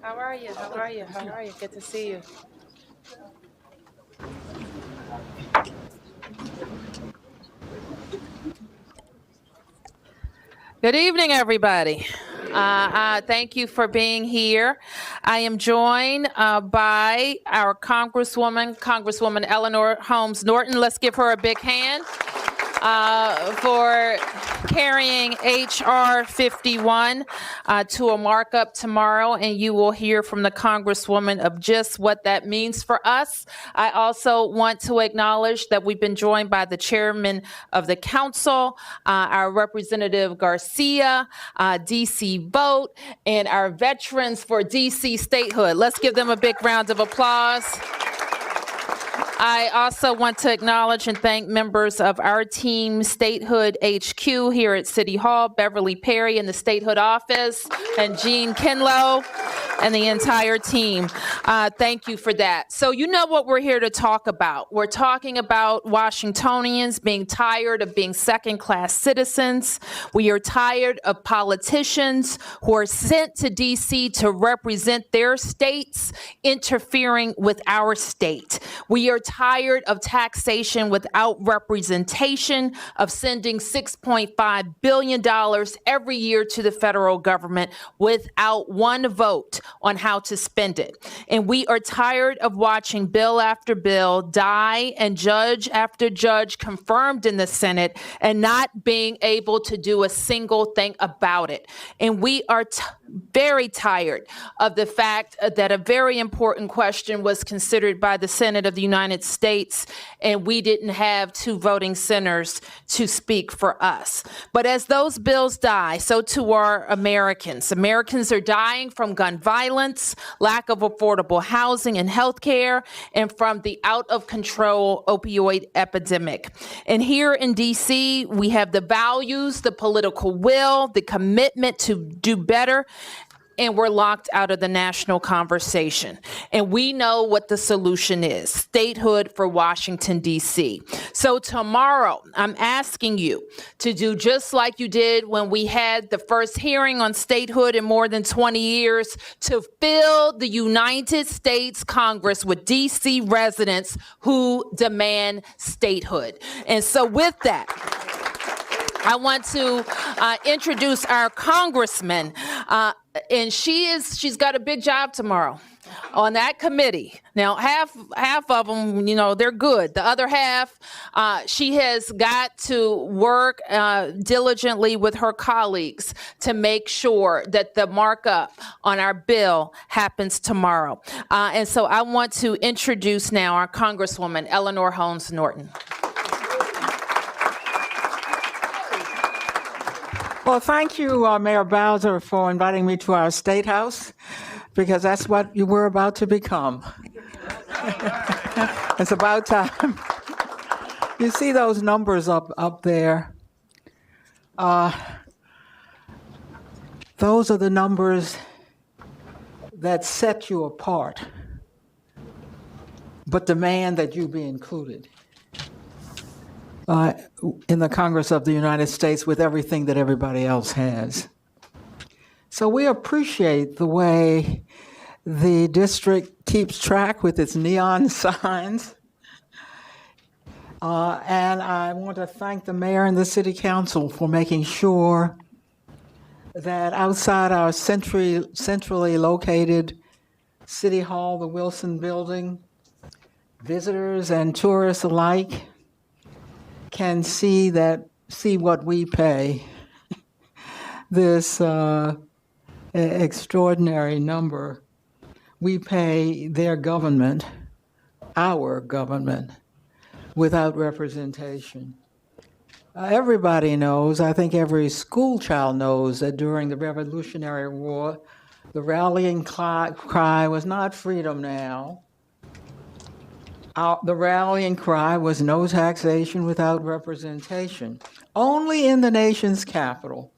How are you? How are you? How are you? Good to see you. Good evening, everybody. Thank you for being here. I am joined by our Congresswoman Eleanor Holmes Norton. Let's give her a big hand. for carrying H.R. 51 to a markup tomorrow, and you will hear from the Congresswoman of just what that means for us. I also want to acknowledge that we've been joined by the chairman of the council, our Representative Garcia, DC Vote, and our veterans for DC statehood. Let's give them a big round of applause. I also want to acknowledge and thank members of our team, Statehood HQ here at City Hall, Beverly Perry in the Statehood office, and Jean Kinlow, and the entire team. Thank you for that. So you know what we're here to talk about. We're talking about Washingtonians being tired of being second-class citizens. We are tired of politicians who are sent to D.C. to represent their states interfering with our state. We are tired of taxation without representation, of sending $6.5 billion every year to the federal government without one vote on how to spend it. And we are tired of watching bill after bill die and judge after judge confirmed in the Senate and not being able to do a single thing about it. And we are very tired of the fact that a very important question was considered by the Senate of the United States, and we didn't have two voting senators to speak for us. But as those bills die, so too are Americans. Americans are dying from gun violence, lack of affordable housing and health care, and from the out-of-control opioid epidemic. And here in D.C., we have the values, the political will, the commitment to do better, and we're locked out of the national conversation. And we know what the solution is: statehood for Washington, D.C. So tomorrow, I'm asking you to do just like you did when we had the first hearing on statehood in more than 20 years, to fill the United States Congress with D.C. residents who demand statehood. And so with that, I want to introduce our congressman, and she's got a big job tomorrow on that committee. Now, half of them, they're good. The other half, she has got to work diligently with her colleagues to make sure that the markup on our bill happens tomorrow. And so I want to introduce now our Congresswoman, Eleanor Holmes Norton. Well, thank you, Mayor Bowser, for inviting me to our State House, because that's what you were about to become. It's about time. You see those numbers up there? Those are the numbers that set you apart, but demand that you be included in the Congress of the United States with everything that everybody else has. So we appreciate the way the district keeps track with its neon signs. And I want to thank the mayor and the city council for making sure that outside our centrally located City Hall, the Wilson Building, visitors and tourists alike can see what we pay, this extraordinary number. We pay their government, our government, without representation. Everybody knows, I think every school child knows, that during the Revolutionary War, the rallying cry was not freedom now. The rallying cry was no taxation without representation. Only in the nation's capital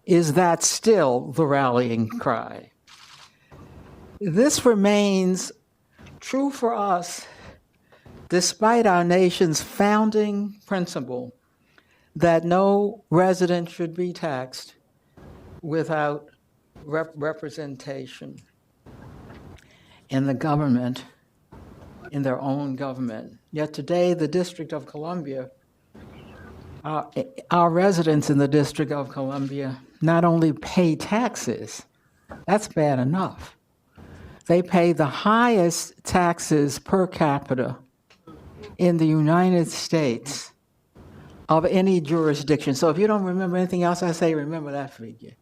is that still the rallying cry. This remains true for us despite our nation's founding principle that no resident should be taxed without representation in the government, in their own government. Yet today, the District of Columbia, our residents in the District of Columbia not only pay taxes, that's bad enough. They pay the highest taxes per capita in the United States of any jurisdiction. So if you don't remember anything else I say, remember that figure.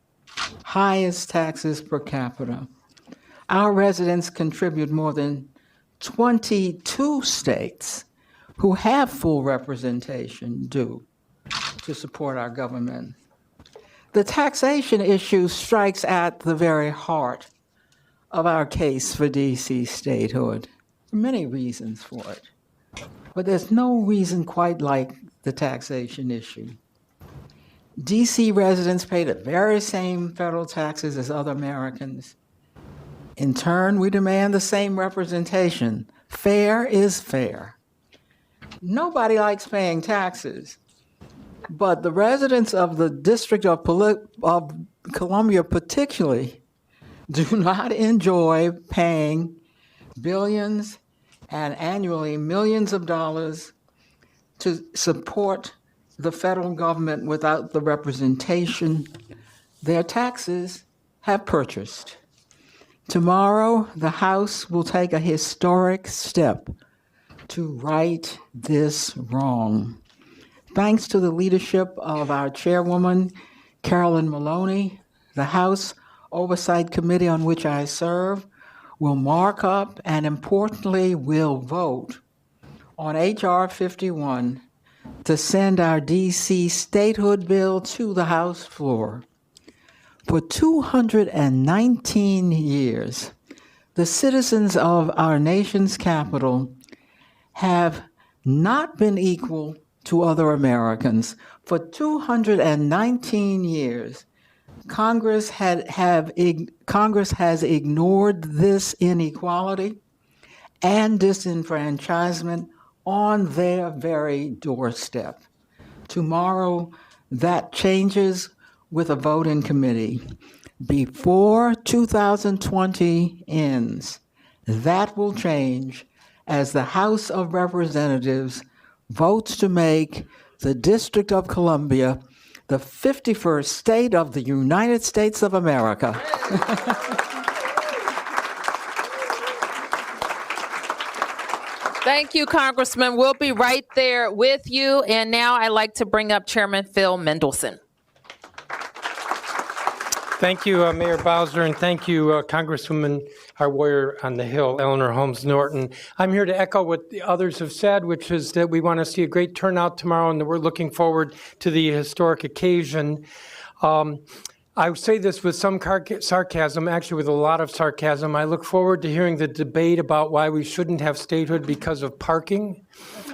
Highest taxes per capita. Our residents contribute more than 22 states who have full representation do to support our government. The taxation issue strikes at the very heart of our case for DC statehood. There are many reasons for it, but there's no reason quite like the taxation issue. DC residents pay the very same federal taxes as other Americans. In turn, we demand the same representation. Fair is fair. Nobody likes paying taxes, but the residents of the District of Columbia particularly do not enjoy paying billions and annually millions of dollars to support the federal government without the representation their taxes have purchased. Tomorrow, the House will take a historic step to right this wrong. Thanks to the leadership of our chairwoman, Carolyn Maloney, the House Oversight Committee on which I serve will mark up and importantly will vote on H.R. 51 to send our D.C. statehood bill to the House floor. For 219 years, the citizens of our nation's capital have not been equal to other Americans. For 219 years, Congress has ignored this inequality and disenfranchisement on their very doorstep. Tomorrow, that changes with a vote in committee. Before 2020 ends, that will change as the House of Representatives votes to make the District of Columbia the 51st state of the United States of America. Thank you, Congressman. We'll be right there with you. And now I'd like to bring up Chairman Phil Mendelson. Thank you, Mayor Bowser, and thank you, Congresswoman, our warrior on the Hill, Eleanor Holmes Norton. I'm here to echo what the others have said, which is that we want to see a great turnout tomorrow, and that we're looking forward to the historic occasion. I say this with some sarcasm, actually with a lot of sarcasm. I look forward to hearing the debate about why we shouldn't have statehood because of parking,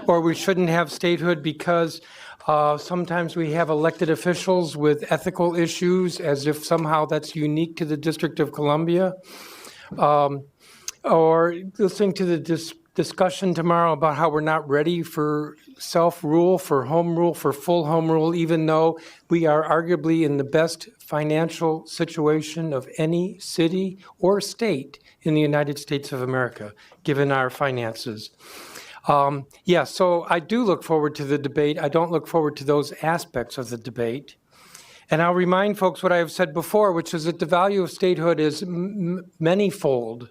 or we shouldn't have statehood because sometimes we have elected officials with ethical issues, as if somehow that's unique to the District of Columbia. Or listening to the discussion tomorrow about how we're not ready for self-rule, for home rule, for full home rule, even though we are arguably in the best financial situation of any city or state in the United States of America, given our finances. So I do look forward to the debate. I don't look forward to those aspects of the debate. And I'll remind folks what I have said before, which is that the value of statehood is manyfold.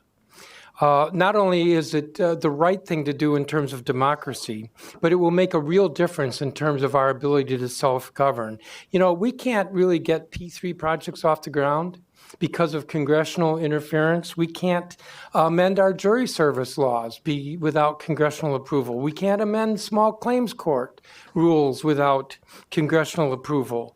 Not only is it the right thing to do in terms of democracy, but it will make a real difference in terms of our ability to self-govern. You know, we can't really get P3 projects off the ground because of congressional interference. We can't amend our jury service laws without congressional approval. We can't amend small claims court rules without congressional approval.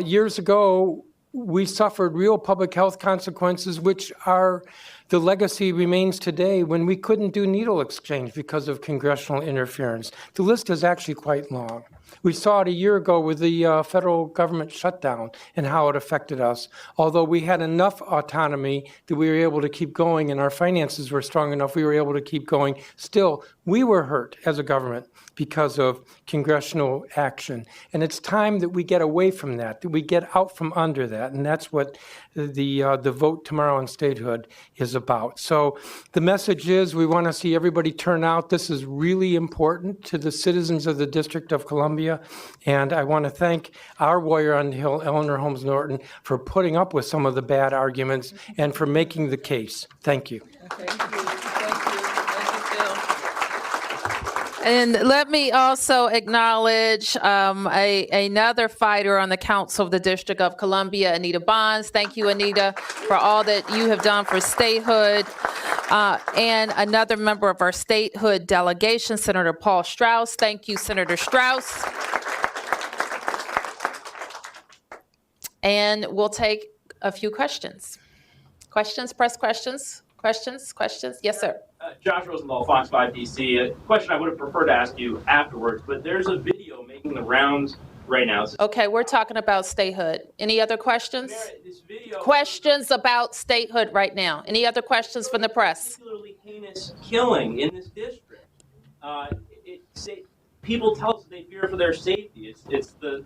Years ago, we suffered real public health consequences, which are the legacy remains today when we couldn't do needle exchange because of congressional interference. The list is actually quite long. We saw it a year ago with the federal government shutdown and how it affected us. Although we had enough autonomy that we were able to keep going and our finances were strong enough, we were able to keep going. Still, we were hurt as a government because of congressional action. And it's time that we get away from that we get out from under that. And that's what the vote tomorrow on statehood is about. So the message is we want to see everybody turn out. This is really important to the citizens of the District of Columbia. And I want to thank our warrior on the Hill, Eleanor Holmes Norton, for putting up with some of the bad arguments and for making the case. Thank you. Thank you. Thank you. Thank you, Phil. And let me also acknowledge another fighter on the Council of the District of Columbia, Anita Bonds. Thank you, Anita, for all that you have done for statehood. And another member of our statehood delegation, Senator Paul Strauss. Thank you, Senator Strauss. And we'll take a few questions. Questions, press questions, questions. Yes, sir. Josh Rosenthal, Fox 5 DC. A question I would have preferred to ask you afterwards, but there's a video making the rounds right now. Okay, we're talking about statehood. Any other questions? This video, Questions about statehood right now. Any other questions from the press? particularly heinous killing in this district. People tell us that they fear for their safety. It's the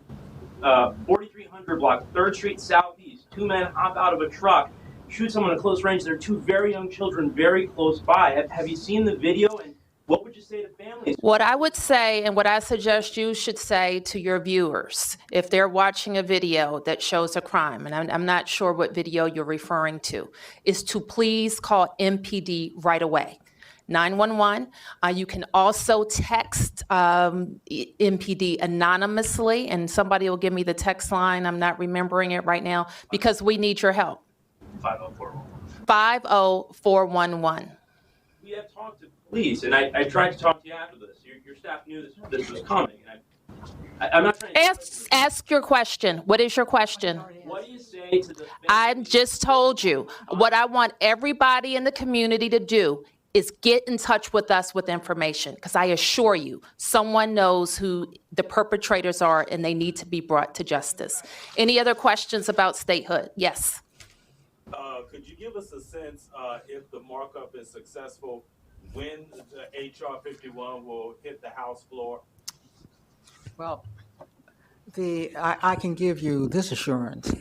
4300 block, 3rd Street Southeast. 2 men hop out of a truck, shoot someone at close range. There are 2 very young children very close by. Have you seen the video, and what would you say to families? What I would say, and what I suggest you should say to your viewers, if they're watching a video that shows a crime, and I'm not sure what video you're referring to, is to please call MPD right away. 911. You can also text MPD anonymously, and somebody will give me the text line. I'm not remembering it right now because we need your help. 50411. 50411. We have talked to police, and I tried to talk to you after this. Your staff knew this was coming. And I'm not trying to... Ask your question. What is your question? What do you say to the... I just told you. What I want everybody in the community to do is get in touch with us with information, because I assure you, someone knows who the perpetrators are and they need to be brought to justice. Any other questions about statehood? Yes. Could you give us a sense if the markup is successful, when the HR 51 will hit the House floor? Well, I can give you this assurance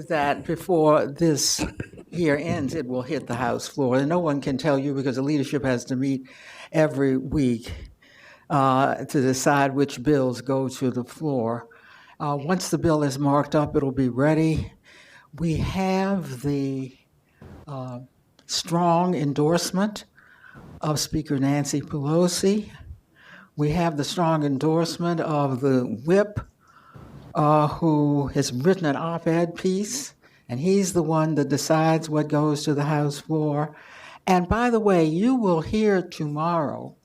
that before this year ends, it will hit the House floor. And no one can tell you because the leadership has to meet every week to decide which bills go to the floor. Once the bill is marked up, it'll be ready. We have the strong endorsement of Speaker Nancy Pelosi. We have the strong endorsement of the whip who has written an op-ed piece, and he's the one that decides what goes to the House floor. And by the way, you will hear tomorrow,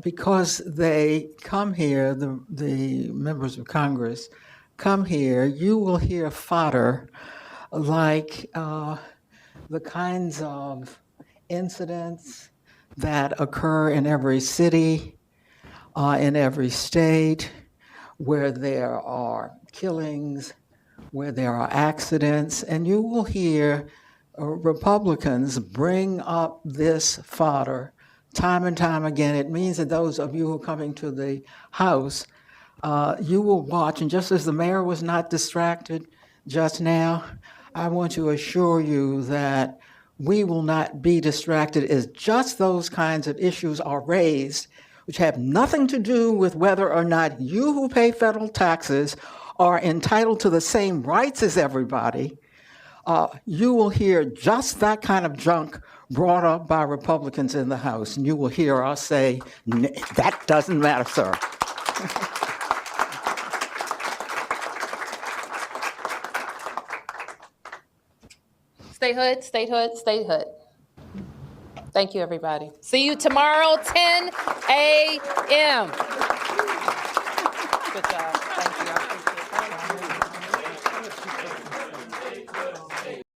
because they come here, the members of Congress come here, you will hear fodder like the kinds of incidents that occur in every city, in every state, where there are killings, where there are accidents, and you will hear Republicans bring up this fodder time and time again. It means that those of you who are coming to the House, you will watch, and just as the mayor was not distracted just now, I want to assure you that we will not be distracted as just those kinds of issues are raised, which have nothing to do with whether or not you who pay federal taxes are entitled to the same rights as everybody. You will hear just that kind of junk brought up by Republicans in the House, and you will hear us say, that doesn't matter, sir. Statehood, statehood, statehood. Thank you, everybody. See you tomorrow, 10 a.m. Good job. Thank you.